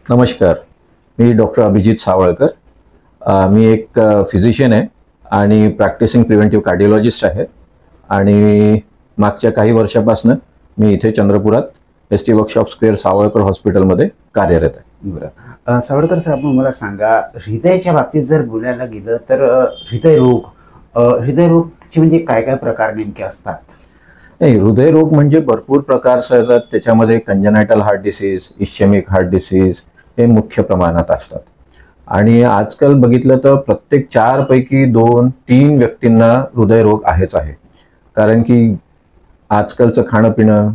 नमस्कार. मी डॉक्टर अभिजित सावळकर. मी एक फिजिशियन आहे आणि प्रॅक्टिसिंग प्रिव्हेंटिव्ह कार्डिओलॉजिस्ट आहे आणि मागच्या काही वर्षापासून मी इथे चंद्रपुरात S T workshop square Savalkar हॉस्पिटलमध्ये कार्यरत आहे. बरं, सावळकर सर, आपण मला सांगा, हृदयाच्या बाबतीत जर बोलायला गेलं तर हृदयरोगचे म्हणजे काय काय प्रकार नेमके असतात? नाही, हृदयरोग म्हणजे भरपूर प्रकारचे असतात. त्याच्यामध्ये कंजनायटल हार्ट डिसीज, इश्चेमिक हार्ट डिसीज हे मुख्य प्रमाणात असतात. आणि आजकाल बघितलं तर प्रत्येक 4 पैकी 2-3 व्यक्तींना हृदयरोग आहेच आहे. कारण की आजकालचं खाणं पिणं,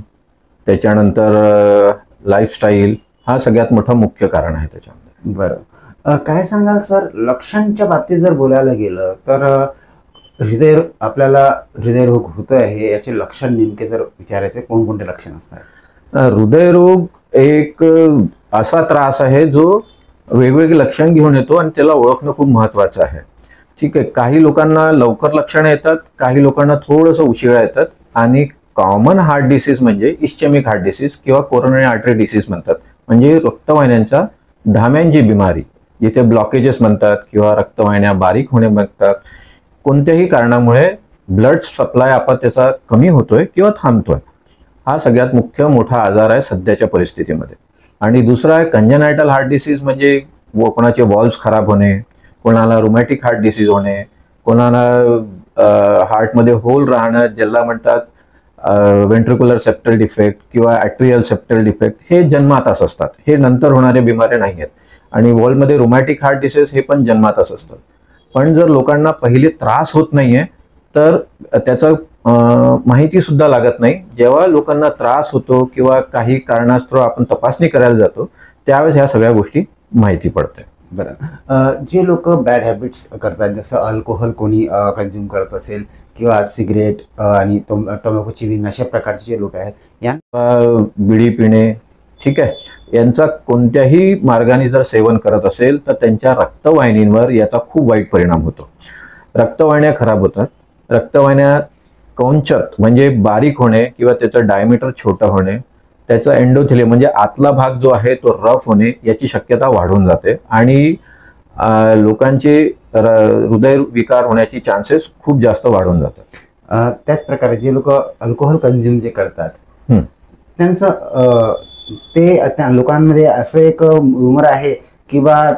त्याच्यानंतर लाईफस्टाईल हा सगळ्यात मोठं मुख्य कारण आहे त्याच्यामध्ये. बरं, काय सांगाल सर, लक्षणांच्या बाबतीत जर बोलायला गेलं तर आपल्याला हृदयरोग होत आहे याचे लक्षण नेमके जर विचारायचे, कोणकोणते लक्षण असतात? हृदयरोग एक असा त्रास आहे जो वेगवेगळे लक्षण घेऊन येतो आणि त्याला ओळखणं खूप महत्त्वाचं आहे. ठीक आहे, काही लोकांना लवकर लक्षणं येतात, काही लोकांना थोडंसं उशिरा येतात. आणि कॉमन हार्ट डिसीज म्हणजे इश्चेमिक हार्ट डिसीज किंवा कोरोनरी आर्टरी डिसीज म्हणतात, म्हणजे रक्तवाहिन्यांच्या धाम्यांची बिमारी, जिथे ब्लॉकेजेस म्हणतात किंवा रक्तवाहिन्या बारीक होणे म्हणतात. कोणत्याही कारणामुळे ब्लड सप्लाय आपण त्याचा कमी होतोय किंवा थांबतोय, हा सगळ्यात मुख्य मोठा आजार आहे सध्याच्या परिस्थितीमध्ये. आणि दुसरा आहे कंजनायटल हार्ट डिसीज, म्हणजे कोणाचे वॉल्व्स खराब होणे, कोणाला रुमॅटिक हार्ट डिसीज होणे, कोणाला हार्टमध्ये होल राहणं, ज्याला म्हणतात वेंट्रिक्युलर सेप्टल डिफेक्ट किंवा ॲट्रियल सेप्टल डिफेक्ट, हे जन्मातच असतात. हे नंतर होणारे बिमाऱ्या नाही आहेत. आणि वॉलमध्ये रुमॅटिक हार्ट डिसीज हे पण जन्मातच असतात. पण जर लोकांना पहिले त्रास होत नाहीये तर त्याचं माहिती सुद्धा लागत नाही. जेव्हा लोकांना त्रास होतो किंवा काही कारणास्तव आपण तपासणी करायला जातो त्यावेळेस ह्या सगळ्या गोष्टी माहिती पडते. बरं, जे लोक बॅड हॅबिट्स करतात, जसं अल्कोहोल कोणी कंझ्युम करत असेल किंवा सिगरेट आणि टोमॅटो चिविंग, अशा प्रकारचे जे लोक आहेत, या बिडी पिणे, ठीक आहे, यांचा कोणत्याही मार्गाने जर सेवन करत असेल तर त्यांच्या रक्तवाहिनींवर याचा खूप वाईट परिणाम होतो. रक्तवाहिन्या खराब होतात. रक्तवाहिन्या कौंचत म्हणजे बारीक होणे किंवा त्याचं डायमीटर छोटं होणे, त्याचा एंडोथेलियम म्हणजे आतला भाग जो आहे तो रफ होणे, याची शक्यता वाढून जाते आणि लोकांचे हृदय विकार होण्याची चान्सेस खूप जास्त वाढून जातात. त्याच प्रकारे जे लोक अल्कोहोल कंझ्युम जे करतात त्यांचं त्या लोकांमध्ये असं एक रुमर आहे की बा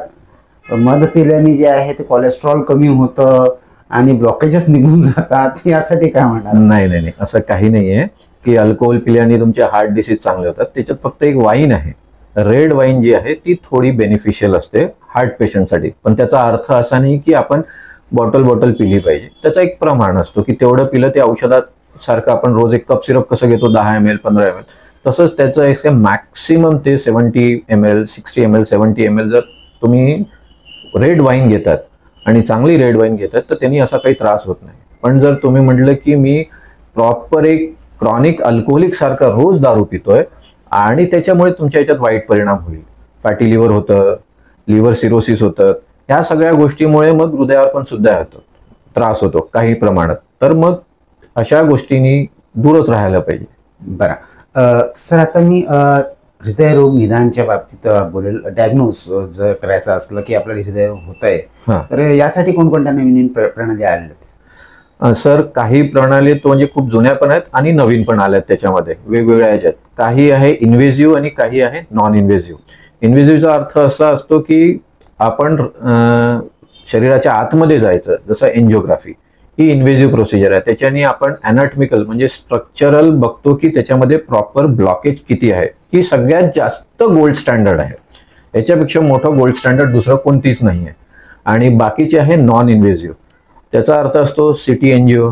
मध पिल्याने जे आहे ते कोलेस्ट्रॉल कमी होतं आणि ब्लॉकेजेस निघून जातात, यासाठी काय म्हणणार? नाही नाही नाही, असं काही नाही आहे की अल्कोहोल पिल्याने तुमचे हार्ट डिसीज चांगले होतात. त्याच्यात फक्त एक वाईन आहे, रेड वाईन जी आहे ती थोडी बेनिफिशियल असते हार्ट पेशंटसाठी. पण त्याचा अर्थ असा नाही की आपण बॉटल पिली पाहिजे. त्याचा एक प्रमाण असतो की तेवढं पिलं ते औषधात सारखं आपण रोज 1 कप सिरप कसं घेतो 10 ml 15 ml, तसंच त्याचं एक मॅक्सिमम ते 70 ml 60 ml 70 ml जर तुम्ही रेड वाईन घेतात आणि चांगली रेड वाईन घेतात तर त्यांनी असा काही त्रास होत नाही. पण जर तुम्ही म्हटलं की मी प्रॉपर एक क्रॉनिक अल्कोहोलिक सारखा रोज दारू पितोय आणि त्याच्यामुळे तुमच्या याच्यात वाईट परिणाम होईल, फॅटी लिव्हर होतं, लिव्हर सिरोसिस होतं, ह्या सगळ्या गोष्टीमुळे मग हृदयावर पण सुद्धा होतो त्रास होतो काही प्रमाणात. तर मग अशा गोष्टींनी दूरच राहायला पाहिजे. बरं, सर, आता मी हृदयरोग निदानच्या बाबतीत बोलेल. डायग्नोज जर करायचं असलं की आपल्याला हृदयरोग होत आहे, तर यासाठी कोणकोणत्या नवीन प्रणाली आलेल्या? सर, काही प्रणाली तो म्हणजे खूप जुन्या पण आहेत आणि नवीन पण आल्यात. त्याच्यामध्ये वेगवेगळ्या ह्याच्यात काही आहे इन्व्हेजिव्ह आणि काही आहे नॉन इन्व्हेजिव्ह. इन्व्हेजिव्हचा अर्थ असा असतो की आपण शरीराच्या आतमध्ये जायचं, जसं एन्जिओग्राफी ही इन्व्हेजिव्ह प्रोसिजर आहे. त्याच्याने आपण अॅनाटॉमिकल म्हणजे स्ट्रक्चरल बघतो की त्याच्यामध्ये प्रॉपर ब्लॉकेज किती आहे. ही सगळ्यात जास्त गोल्ड स्टँडर्ड आहे. याच्यापेक्षा मोठं गोल्ड स्टँडर्ड दुसरं कोणतीच नाही आहे. आणि बाकीचे आहे नॉन इन्व्हेजिव्ह. त्याचा अर्थ असतो सिटी एनजिओ,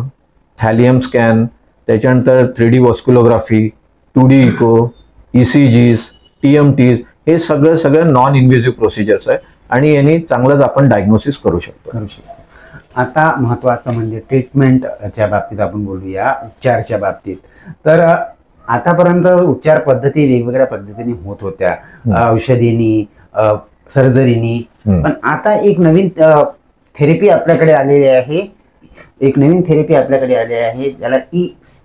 थॅलियम स्कॅन, त्याच्यानंतर 3D वॉस्क्युलोग्राफी, 2D eco, ECGs, TMTs, हे सगळं नॉन इन्व्हेजिव्ह प्रोसिजर्स आहे आणि यांनी चांगलंच आपण डायग्नोसिस करू शकतो. आता महत्त्वाचं म्हणजे ट्रीटमेंटच्या बाबतीत आपण बोलूया, उपचारच्या बाबतीत. तर आतापर्यंत उपचार पद्धती वेगवेगळ्या पद्धतीने होत होत्या, औषधीनी, सर्जरीनी. पण आता एक नवीन थेरपी आपल्याकडे आलेली आहे, ज्याला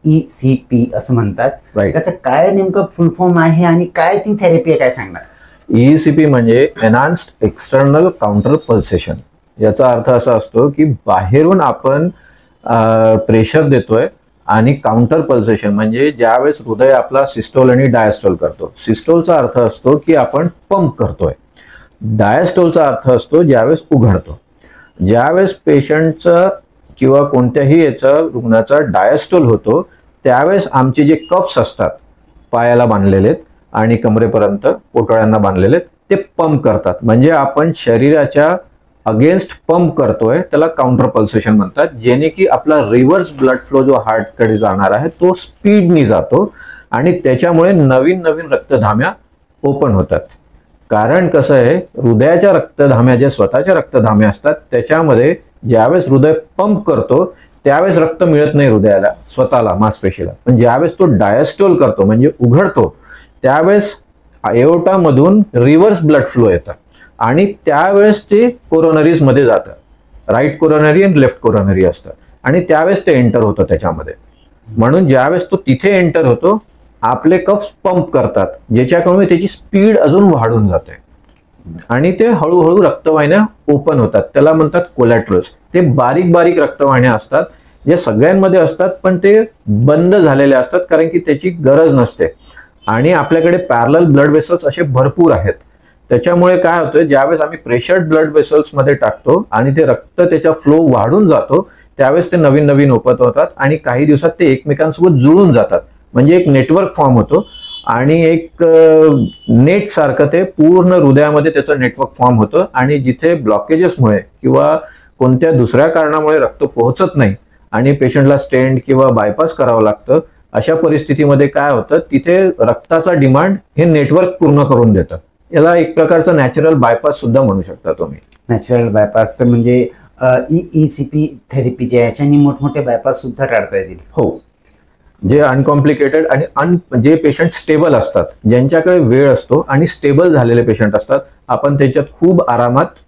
ECP असं म्हणतात. त्याचं काय नेमकं फुल फॉर्म आहे आणि काय ती थेरपी आहे, काय सांगणार? EECP म्हणजे एनहान्स्ड एक्सटर्नल काउंटर पल्सेशन. याचा अर्थ असा असतो की बाहेरून आपण प्रेशर देतोय आणि काउंटर पल्सेशन म्हणजे ज्यावेळेस हृदय आपला सिस्टोल आणि डायस्टोल करतो. सिस्टोलचा अर्थ असतो की आपण पंप करतोय, डायस्टोलचा अर्थ असतो ज्यावेळेस उघडतो. ज्यावेळेस पेशंटचं किंवा कोणत्याही रुग्णाचा डायस्टोल होतो त्यावेळेस आमचे जे कफ्स असतात पायाला बांधलेले आणि कमरेपर्यंत पोटाळ्यांना बांधलेले ते पंप करतात. म्हणजे आपण शरीराच्या अगेन्स्ट पंप करतोय, त्याला काउंटर पल्सेशन म्हणतात. जेणे की आपला रिव्हर्स ब्लड फ्लो जो हार्टकडे जाणार आहे तो स्पीडनी जातो आणि त्याच्यामुळे नवीन नवीन रक्तधाम्या ओपन होतात. कारण कसं आहे, हृदयाच्या रक्तधाम्या ज्या स्वतःच्या रक्तधाम्या असतात त्याच्यामध्ये ज्यावेळेस हृदय पंप करतो त्यावेळेस रक्त मिळत नाही हृदयाला स्वतःला मांसपेशीला, पण ज्यावेळेस तो डायस्टोल करतो म्हणजे उघडतो त्यावेळेस एओर्टामधून रिव्हर्स ब्लड फ्लो येतं आणि त्यावेळेस ते कोरोनरीज मध्ये जातं. राईट कोरोनरी आणि लेफ्ट कोरोनरी असतं आणि त्यावेळेस ते एंटर होतं त्याच्यामध्ये. म्हणून ज्यावेळेस तो तिथे एंटर होतो आपले कफ्स पंप करतात ज्याच्यामुळे त्याची स्पीड अजून वाढून जाते आणि ते हळूहळू रक्तवाहिन्या ओपन होतात. त्याला म्हणतात कोलॅटरल्स. ते बारीक बारीक रक्तवाहिन्या असतात जे सगळ्यांमध्ये असतात पण ते बंद झालेले असतात कारण की त्याची गरज नसते. आणि आपल्याकडे पॅरलल ब्लड वेसल्स असे भरपूर आहेत. त्याच्यामुळे काय होतं, ज्यावेळेस आम्ही प्रेशर्ड ब्लड वेसल्स मध्ये टाकतो आणि ते रक्त त्याचा फ्लो वाढून जातो त्यावेळेस ते नवीन नवीन ओपन होतात आणि काही दिवसात ते एकमेकांसोबत जुळून जातात. म्हणजे एक नेटवर्क फॉर्म होतो आणि एक नेट सारखं ते पूर्ण हृदयामध्ये त्याचं नेटवर्क फॉर्म होतं आणि जिथे ब्लॉकेजेसमुळे किंवा कोणत्या दुसऱ्या कारणामुळे रक्त पोहोचत नाही आणि पेशंटला स्टेंट किंवा बायपास करावं लागतं, अशा परिस्थितीमध्ये काय होतं, तिथे रक्ताचा डिमांड हे नेटवर्क पूर्ण करून देतं. याला एक प्रकारचा नॅचरल बायपास सुद्धा म्हणू शकता तुम्ही. नॅचरल बायपास तर म्हणजे EECP थेरपी जे आहे याच्यानी मोठमोठे बायपास सुद्धा टाळता येतील. हो, जे अनकॉम्प्लिकेटेड आणि जे पेशंट स्टेबल असतात, ज्यांच्याकडे वेळ असतो आणि स्टेबल झालेले पेशंट असतात, आपण त्याच्यात खूप आरामात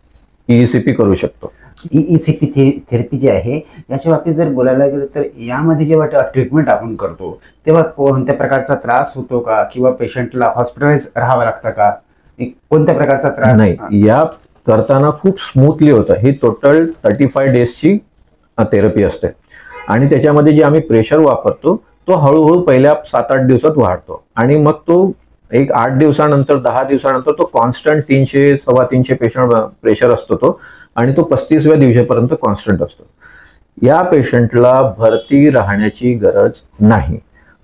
EECP करू शकतो. EECP थेरपी जी आहे याच्या बाबतीत जर बोलायला गेलं तर यामध्ये जेव्हा ट्रीटमेंट आपण करतो तेव्हा कोणत्या प्रकारचा त्रास होतो का किंवा पेशंटला हॉस्पिटलाइज राहावं लागतं का, कोणत्या प्रकारचा त्रास? नाही, या करताना खूप स्मूथली होतं. ही टोटल 35 डेजची थेरपी असते आणि त्याच्यामध्ये जे आम्ही प्रेशर वापरतो तो हळूहळू पहिल्या 7-8 दिवसात वाढतो आणि मग तो एक 8 दिवसानंतर 10 दिवसानंतर तो कॉन्स्टंट 300 350 प्रेशर असतो तो आणि तो 35व्या दिवसापर्यंत कॉन्स्टंट असतो. या पेशंटला भरती राहण्याची गरज नाही.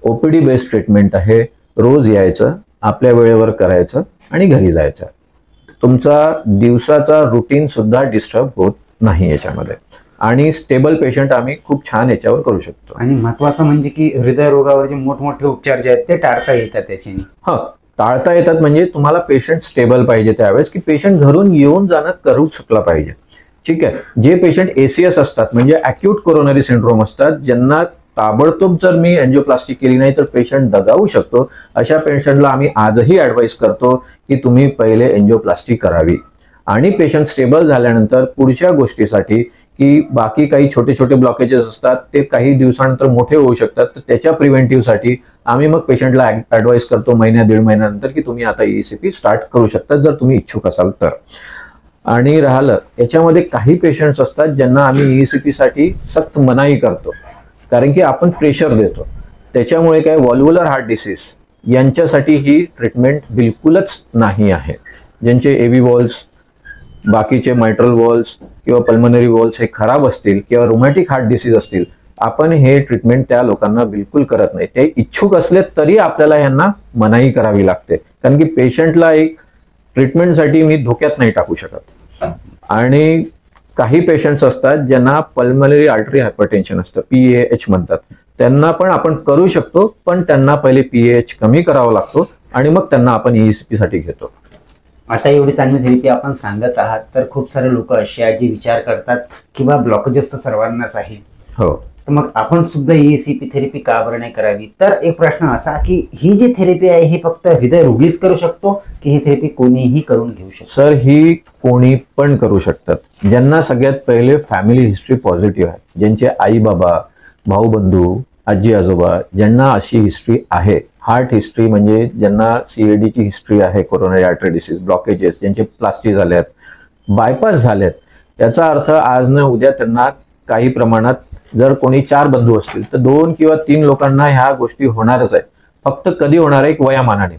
OPD बेस्ड ट्रीटमेंट आहे. रोज यायचं, आपल्या वेळेवर करायचं आणि घरी जायचं. तुमचा दिवसाचा रुटीन सुद्धा डिस्टर्ब होत नाही याच्यामध्ये आणि स्टेबल पेशंट आम्ही खूप छान याच्यावर करू शकतो. आणि महत्वाचं म्हणजे की हृदयरोगावर जे मोठमोठे उपचार जे आहेत ते टाळता येतात त्याच्याने. टाळता येतात म्हणजे तुम्हाला पेशंट स्टेबल पाहिजे त्यावेळेस, की पेशंट घरून येऊन जाणं करू शकला पाहिजे. ठीक आहे. जे पेशंट ACS असतात म्हणजे अॅक्यूट कोरोनरी सिंड्रोम असतात, ज्यांना ताबडतोब जर मी एंजिओप्लास्टी केली नाही तर पेशंट दगावू शकतो, अशा पेशंटला आम्ही आजही ॲडवाइस करतो की तुम्ही पहिले एंजिओप्लास्टी करावी आणि पेशंट स्टेबल झाल्यानंतर पुढच्या गोष्टीसाठी की बाकी काही छोटे छोटे ब्लॉकेजेस असतात ते काही दिवसानंतर मोठे होऊ शकतात, तर त्याच्या प्रिव्हेंटिव्हसाठी आम्ही मग पेशंटला ॲडवाइस करतो 1-1.5 महिन्यानंतर की तुम्ही आता EECP स्टार्ट करू शकता जर तुम्ही इच्छुक असाल तर. आणि राहिलं याच्यामध्ये काही पेशंट्स असतात ज्यांना आम्ही EECP साठी सक्त मनाई करतो कारण की आपण प्रेशर देतो. त्याच्यामुळे काय व्हॉल्व्युलर हार्ट डिसीज यांच्यासाठी ही ट्रीटमेंट बिलकुलच नाही आहे. ज्यांचे AV वॉल्स, बाकीचे मायट्रल वॉल्स किंवा पल्मनरी वॉल्स हे खराब असतील किंवा रुमॅटिक हार्ट डिसीज असतील, आपण हे ट्रीटमेंट त्या लोकांना बिलकुल करत नाही. ते इच्छुक असले तरी आपल्याला यांना मनाई करावी लागते कारण की पेशंटला एक ट्रीटमेंटसाठी मी धोक्यात नाही टाकू शकत. आणि काही पेशंट्स असतात ज्यांना पल्मनरी आर्टरी हायपरटेन्शन असतं, PAH म्हणतात, त्यांना पण आपण करू शकतो, पण त्यांना पहिले PAH कमी करावा लागतो आणि मग त्यांना आपण EECP साठी घेतो. आता एवढी चांगली थेरपी आपण सांगत आहात तर खूप सारे लोक असे आहेत जे विचार करतात किंवा ब्लॉकेजेस तर सर्वांनाच आहे. हो, तर मग आपण सुद्धा EECP थेरपी का बरं नाही करावी? तर एक प्रश्न असा की ही जी थेरपी आहे ही फक्त हृदयरोगीच करू शकतो की ही थेरपी कोणीही करून घेऊ शकतो? सर, ही कोणी पण करू शकतात. ज्यांना सगळ्यात पहिले फॅमिली हिस्ट्री पॉझिटिव्ह आहे, ज्यांचे आई बाबा, भाऊ बंधू, आजी आजोबा ज्यांना अशी हिस्ट्री आहे हार्ट हिस्ट्री म्हणजे ज्यांना CAD ची हिस्ट्री आहे, कोरोनरी आर्टरी डिसीज, ब्लॉकेजेस, ज्यांचे प्लास्टी झाले आहेत, बायपास झालेत, याचा अर्थ आज न उद्या त्यांना काही प्रमाणात, जर कोणी 4 बंधू असतील तर 2 किंवा 3 लोकांना ह्या गोष्टी होणारच आहेत. फक्त कधी होणार आहे? एक वयामानाने.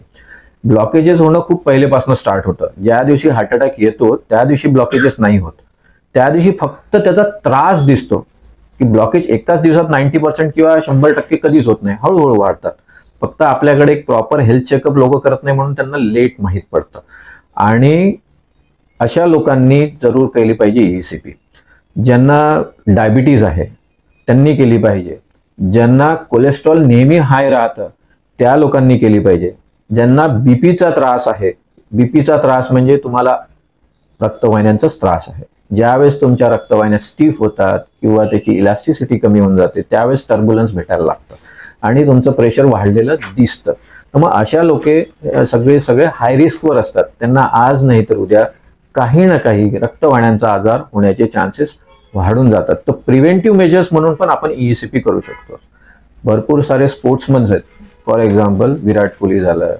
ब्लॉकेजेस होणं खूप पहिलेपासून स्टार्ट होतं. ज्या दिवशी हार्ट अटॅक येतो त्या दिवशी ब्लॉकेजेस नाही होत, त्या दिवशी फक्त त्याचा त्रास दिसतो, की ब्लॉकेज एकाच दिवसात 90% किंवा 100% कधीच होत नाही, हळूहळू वाढतात. फक्त आपल्याकडे एक प्रॉपर हेल्थ चेकअप लोक करत नाही म्हणून त्यांना लेट माहीत पडतं. आणि अशा लोकांनी जरूर केली पाहिजे ECP. ज्यांना डायबिटीज आहे त्यांनी केली पाहिजे, ज्यांना कोलेस्ट्रॉल नेहमी हाय राहतं त्या लोकांनी केली पाहिजे, ज्यांना बीपीचा त्रास आहे, बीपीचा त्रास म्हणजे तुम्हाला रक्तवाहिन्यांचाच त्रास आहे, ज्यावेळेस तुमच्या रक्तवाहिन्या स्टीफ होतात किंवा त्याची इलास्टिसिटी कमी होऊन जाते त्यावेळेस टर्ब्युलन्स भेटायला लागतं आणि तुमचं प्रेशर वाढलेलं दिसतं. तर मग अशा लोके सगळे हाय रिस्कवर असतात. त्यांना आज नाही तर उद्या काही ना काही रक्तवाहिन्यांचा आजार होण्याचे चान्सेस वाढून जातात. तर प्रिव्हेंटिव्ह मेजर्स म्हणून पण आपण ECP करू शकतो. भरपूर सारे स्पोर्ट्समन आहेत, फॉर एक्झाम्पल विराट कोहली झालं,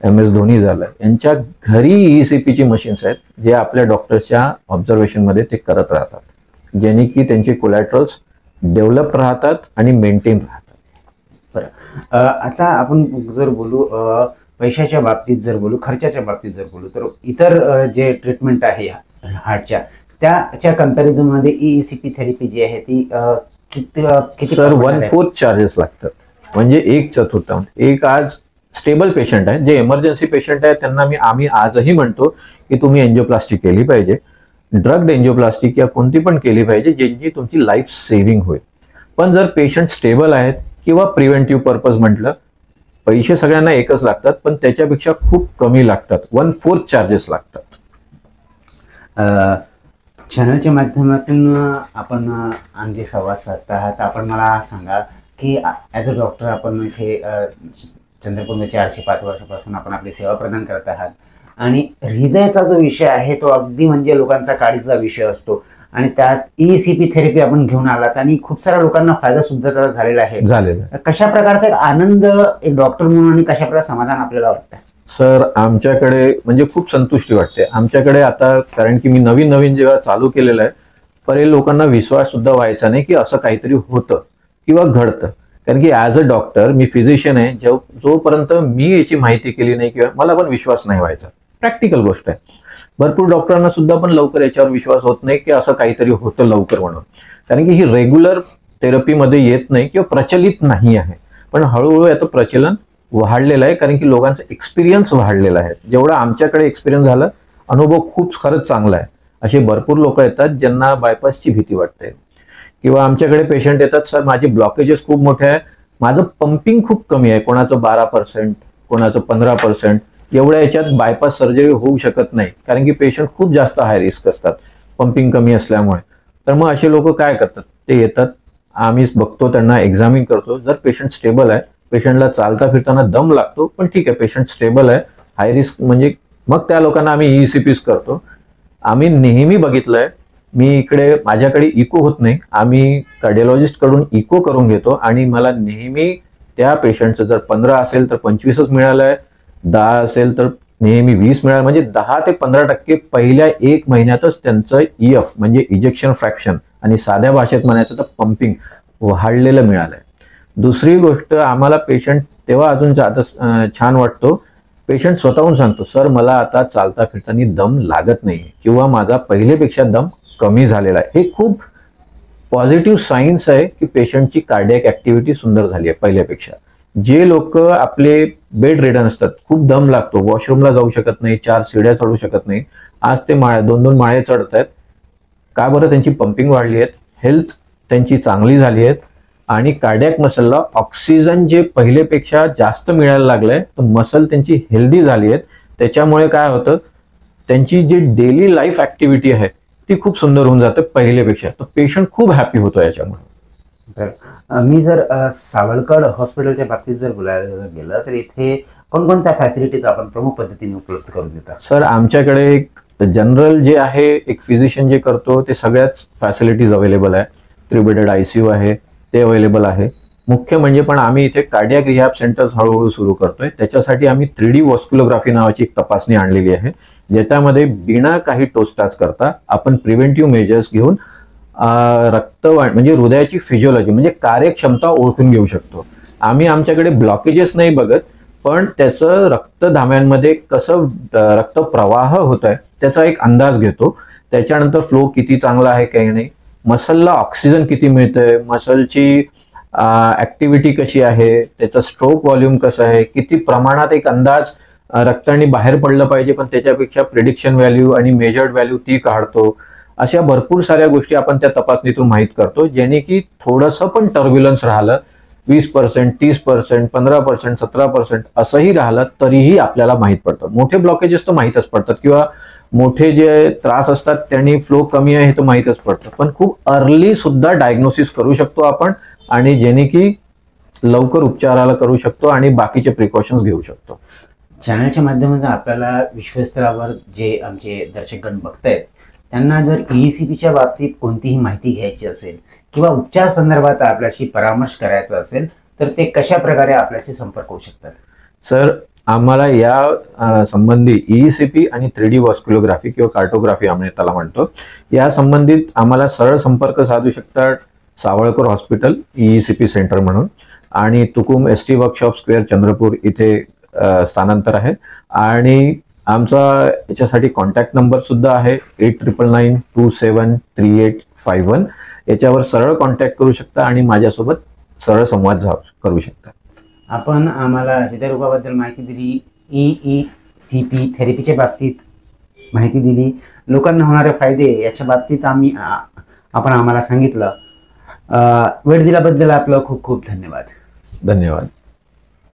MS धोनी झालं, यांच्या घरी ECP ची मशीन्स आहेत जे आपल्या डॉक्टर्सच्या ऑब्झर्वेशनमध्ये ते करत राहतात, ज्याने की त्यांचे कोलॅटरल्स डेव्हलप राहतात आणि मेंटेन राहतात. बरं, आता आपण जर बोलू पैशाच्या बाबतीत जर बोलू, खर्चाच्या बाबतीत जर बोलू, तर इतर जे ट्रीटमेंट आहे हार्टच्या त्याच्या कंपॅरिझनमध्ये ECP थेरपी जी आहे ती किती सर 1/4 चार्जेस लागतात. म्हणजे 1/4. एक आज स्टेबल पेशंट आहे, जे इमर्जन्सी पेशंट आहे त्यांना आम्ही आजही म्हणतो की तुम्ही एंजिओप्लास्टी केली पाहिजे, ड्रग्ड एंजिओप्लास्टी किंवा कोणती पण केली पाहिजे ज्यांची तुमची लाईफ सेव्हिंग होईल. पण जर पेशंट स्टेबल आहेत किंवा प्रिव्हेंटिव्ह पर्पज म्हटलं, पैसे सगळ्यांना एकच लागतात पण त्याच्यापेक्षा खूप कमी लागतात, 1/4 चार्जेस लागतात. चॅनलच्या माध्यमातून आपण आमचे संवाद साधत आहात. आपण मला सांगा की ॲज अ डॉक्टर आपण इथे चंद्रपूरमध्ये 405 वर्षापासून आपण आपली सेवा प्रदान करत आहात आणि हृदयाचा जो विषय आहे तो अगदी म्हणजे लोकांचा काळीचा विषय असतो आणि त्यात ECP थेरपी आपण घेऊन आलात आणि खूप साऱ्या लोकांना फायदा सुद्धा त्याचा झालेला आहे. कशा प्रकारचा एक आनंद एक डॉक्टर म्हणून आणि कशा प्रकारे समाधान आपल्याला वाटतं? सर आमच्याकडे म्हणजे खूप संतुष्टी वाटते. आमच्याकडे आता, कारण की मी नवीन जेव्हा चालू केलेलं आहे, पहिले लोकांना विश्वास सुद्धा व्हायचा नाही की असं काहीतरी होतं किंवा घडतं. कारण की as a doctor, me physician आहे, जोपर्यंत मी याची माहिती केली नाही किंवा मला पण विश्वास नाही व्हायचा. प्रॅक्टिकल गोष्ट आहे. भरपूर डॉक्टरांना सुद्धा पण लवकर याच्यावर विश्वास होत नाही की असं काहीतरी होतं लवकर म्हणून, कारण की ही रेग्युलर थेरपीमध्ये येत नाही किंवा प्रचलित नाही आहे. पण हळूहळू याचं प्रचलन वाढलेलं आहे कारण की लोकांचा एक्सपिरियन्स वाढलेला आहे. जेवढा आमच्याकडे एक्सपिरियन्स झाला, अनुभव खूप खरंच चांगला आहे. असे भरपूर लोक येतात ज्यांना बायपासची भीती वाटते किंवा आमच्याकडे पेशंट येतात, सर माझे ब्लॉकेजेस खूप मोठे आहे, माझं पंपिंग खूप कमी आहे, कोणाचं 12%, कोणाचं 15%, एवढ्या याच्यात बायपास सर्जरी होऊ शकत नाही कारण की पेशंट खूप जास्त हाय रिस्क असतात पंपिंग कमी असल्यामुळे. तर मग असे लोक काय करतात, ते येतात, आम्हीच बघतो, त्यांना एक्झामिन करतो. जर पेशंट स्टेबल आहे, पेशंटला चालता फिरताना दम लागतो पण ठीक आहे, पेशंट स्टेबल आहे, हाय रिस्क म्हणजे, मग त्या लोकांना आम्ही ECPs करतो. आम्ही नेहमी बघितलंय, मी इकडे माझ्याकडे इको होत नाही, आम्ही कार्डिओलॉजिस्ट कडून इको करून घेतो आणि मला नेहमी त्या पेशंटचं जर 15 असेल तर 25च मिळालंय, 10 असेल तर नेहमी 20 मिळालं, म्हणजे 10 ते 15% पहिल्या 1 महिन्यातच त्यांचं EF म्हणजे इजेक्शन फ्रॅक्शन आणि साध्या भाषेत म्हणायचं तर पंपिंग वाढलेलं मिळालंय. दुसरी गोष्ट, आम्हाला पेशंट तेव्हा अजून छान वाटतो, पेशंट स्वतःहून सांगतो, सर मला आता चालता फिरताना दम लागत नाही किंवा माझा पहिलेपेक्षा दम कमी झालेला आहे. हे खूप पॉझिटिव्ह सायन्स आहे की पेशंटची कार्डियक ऍक्टिव्हिटी सुंदर झाली आहे पहिल्यापेक्षा. जे लोक आपले बेड रिडन असतात, खूप दम लागतो, वॉशरूमला जाऊ शकत नाही, 4 सीड्या चढू शकत नाही, आज ते 2-2 माळे चढत आहेत. का बरं? त्यांची पंपिंग वाढली आहे, हेल्थ त्यांची चांगली झाली आहे आणि कार्डियक मसलला ऑक्सिजन जे पहिलेपेक्षा जास्त मिळायला लागलंय, तर मसल त्यांची हेल्दी झाली आहे. त्याच्यामुळे काय होतं, त्यांची जी डेली लाईफ ऍक्टिव्हिटी आहे ती खूप सुंदर होऊन जाते पहिलेपेक्षा. तर पेशंट खूप हॅपी होतो याच्यामुळे. तर मी जर सावळकड हॉस्पिटलच्या बाबतीत जर बोलायला गेलं तर इथे कोणकोणत्या फॅसिलिटीज आपण प्रमुख पद्धतीने उपलब्ध करून देतात? सर आमच्याकडे एक जनरल जे आहे, एक फिजिशियन जे करतो ते सगळ्याच फॅसिलिटीज अवेलेबल आहे. 3 बेडेड ICU आहे, ते अवेलेबल आहे. मुख्य म्हणजे पण आम्ही इथे कार्डियाक रिहॅब सेंटर्स हळूहळू सुरू करतोय. त्याच्यासाठी आम्ही 3D वॉस्क्युलोग्राफी नावाची एक तपासणी आणलेली आहे, ज्याच्यामध्ये बिना काही टोस्टाच करता आपण प्रिव्हेंटिव्ह मेजर्स घेऊन रक्तवाढ म्हणजे हृदयाची फिजिओलॉजी म्हणजे कार्यक्षमता ओळखून घेऊ शकतो. आम्ही आमच्याकडे ब्लॉकेजेस नाही बघत, पण त्याचं रक्तधाम्यांमध्ये कसं रक्त प्रवाह होत आहे त्याचा एक अंदाज घेतो. त्याच्यानंतर फ्लो किती चांगला आहे काही नाही, मसलला ऑक्सिजन किती मिळतंय, मसलची ऍक्टिव्हिटी कशी आहे, त्याचं स्ट्रोक व्हॉल्यूम कसं आहे, किती प्रमाणात एक अंदाज रक्ताने बाहेर पडलं पाहिजे पण त्याच्यापेक्षा प्रिडिक्शन व्हॅल्यू आणि मेजर्ड व्हॅल्यू ती काढतो. अशा भरपूर साऱ्या गोष्टी आपण त्या तपासणीतून माहीत करतो, जेणे की थोडंसं पण टर्ब्युलन्स राहिलं 20%, 30%, 15%, 17% असंही राहिलं तरीही आपल्याला माहीत पडतं. मोठे ब्लॉकेजेस तर माहीतच पडतात किंवा मोठे जे त्रास असतात त्यांनी फ्लो कमी आहे हे तर माहीतच पडतं, पण खूप अर्ली सुद्धा डायग्नोसिस करू शकतो आपण आणि जेणे की लवकर उपचाराला करू शकतो आणि बाकीचे प्रिकॉशन्स घेऊ शकतो. चॅनलच्या माध्यमातून आपल्याला विश्वस्तरावर जे आमचे दर्शकगण बघतायत त्यांना जर ECPच्या बाबतीत कोणतीही माहिती घ्यायची असेल किंवा उपचार संदर्भात आपल्याशी परामर्श करायचा असेल तर ते कशा प्रकारे आपल्याशी संपर्क होऊ शकतात? सर, आम्हाला या संबंधी ECP आणि 3D वॉस्क्युलोग्राफी किंवा कार्टोग्राफी आम्ही त्याला म्हणतो, या संबंधित आम्हाला सरळ संपर्क साधू शकतात सावळकर हॉस्पिटल ECP सेंटर म्हणून, आणि Tukum ST workshop square Chandrapur इथे स्थानांतर आहे. आणि आमचा याच्यासाठी कॉन्टॅक्ट नंबर सुद्धा आहे 8999273851. याच्यावर सरळ कॉन्टॅक्ट करू शकता आणि माझ्यासोबत सरळ संवाद करू शकता. आपण आम्हाला हृदयरोगाबद्दल माहिती दिली, ECP थेरपीच्या बाबतीत माहिती दिली, लोकांना होणारे फायदे याच्या बाबतीत आपण आम्हाला सांगितलं. वेळ दिल्याबद्दल आपलं खूप खूप धन्यवाद. धन्यवाद.